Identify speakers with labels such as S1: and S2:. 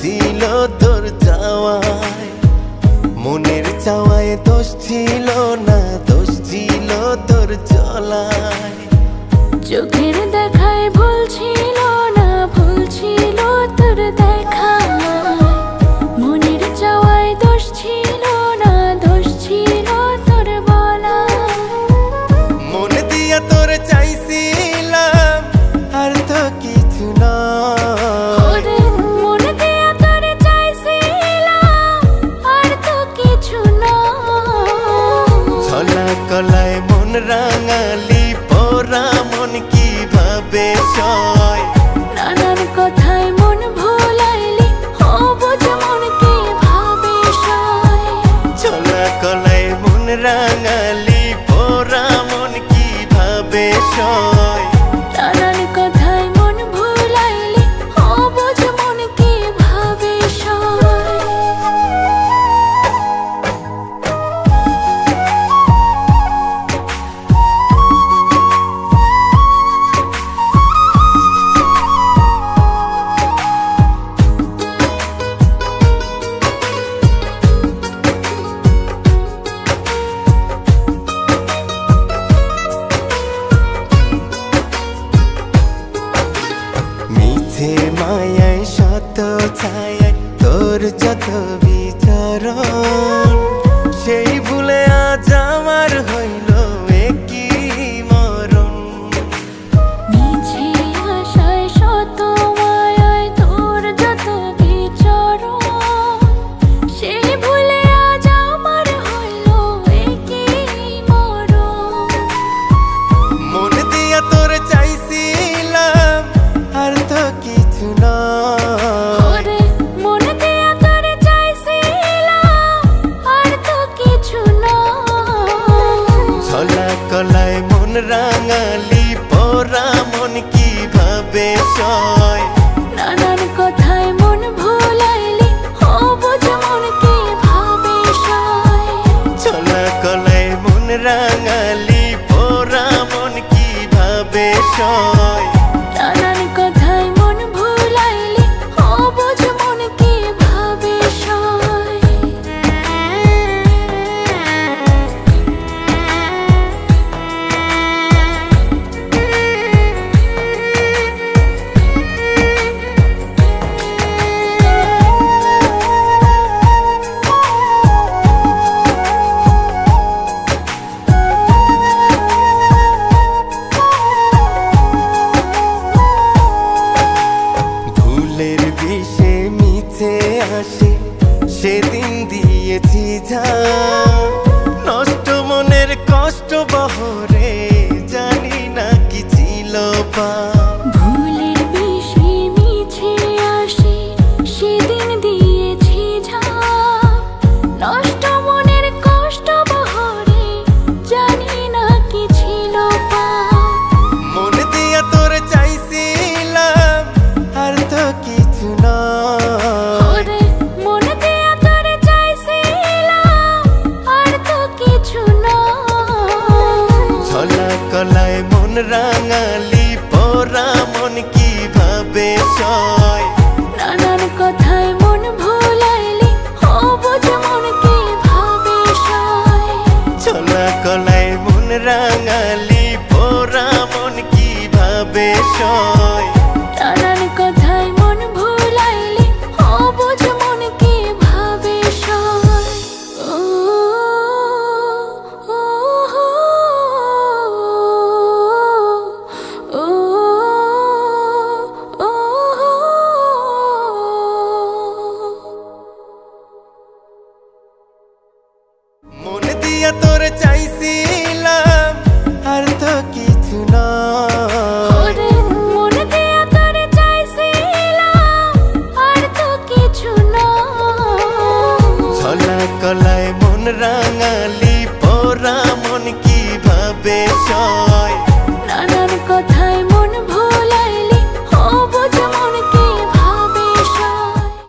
S1: ছিল তোর চাওয়ায়, মনের চাওয়ায় দোষ ছিল না, দোষ ছিল তোর চলায়।
S2: চোখের দেখায় ভুল ছিল না, ভুল ছিল তোর দেখা। মনের চাওয়ায় দোষ ছিল না, দোষ ছিল তোর বলা।
S1: মন দিয়া তোর চাইছিলাম আর তো কিছু না,
S2: মন দিয়া তোর চাইছিলাম আর তো কিছু না।
S1: ছলা কলায় মন রাঙালি পোড়া মন কিভাবে সয়।
S2: নানান কথায় মন ভুলাইলি, অবুঝ মন কিভাবে সয়।
S1: ছলা কলায় মন রাঙালি পোড়া মন কিভাবে সয়।
S2: নানান কথায় মন ভুলাইলি, অবুঝ মন কিভাবে সয়।
S1: মিছে মায়ায় শত ছায়ায় তোর যত বিচরণ, সেই ভুলে আজ আমার হইল একই মরণ।
S2: মিছে আশায় শত মায়ায় তোর যত বিচরণ, সেই ভুলে আজ আমার হইল একই মরণ।
S1: মন দিয়া তোর চাইছিলাম আর তো কিছু না,
S2: মন দিয়া তোর চাইছিলাম আর তো কিছু না।
S1: ছলা কলায় মন রাঙালি পোড়া মন কিভাবে সয়।
S2: নানান কথায় মন ভুলাইলি, অবুঝ মন কিভাবে সয়।
S1: ছলা কলায় মন রাঙালি পোড়া মন কিভাবে সয়।
S2: নানান কথায় মন ভুলাইলি, অবুঝ মন কিভাবে সয়।
S1: ভুলের বিষে মিছে আসে সেদিন দিয়েছি যা, নষ্ট মনের কষ্ট বহরে জানি না কি ছিল পা।
S2: ভুলের বিষে মিছে আসে সেদিন দিয়েছি ঝাঁপ, নষ্ট মনের কষ্ট বহরে জানি না কি ছিল পাপ।
S1: মন দিয়া তোর চাইছিলাম আর তো কিছু না,
S2: মন দিয়া তোর চাইছিলাম আর তো কিছু না।
S1: ছলা কলায় মন রাঙালি পোড়া মন কিভাবে সয়।
S2: নানান কথায় মন ভুলাইলি, অবুঝ মন কিভাবে সয়।
S1: ছলা কলায় মন রাঙালি পোড়া মন কিভাবে সয়।
S2: নানান কথায় মন ভুলাইলি, অবুঝ মন কিভাবে সয়। ও ও ও ও
S1: মন দিয়া তোর চাইছিলাম আর তো কিছু না,
S2: মন দিয়া তোর চাইছিলাম আর তো কিছু না।
S1: ছলা কলায় মন রাঙালি পোড়া মন কিভাবে সয়।
S2: নানান কথা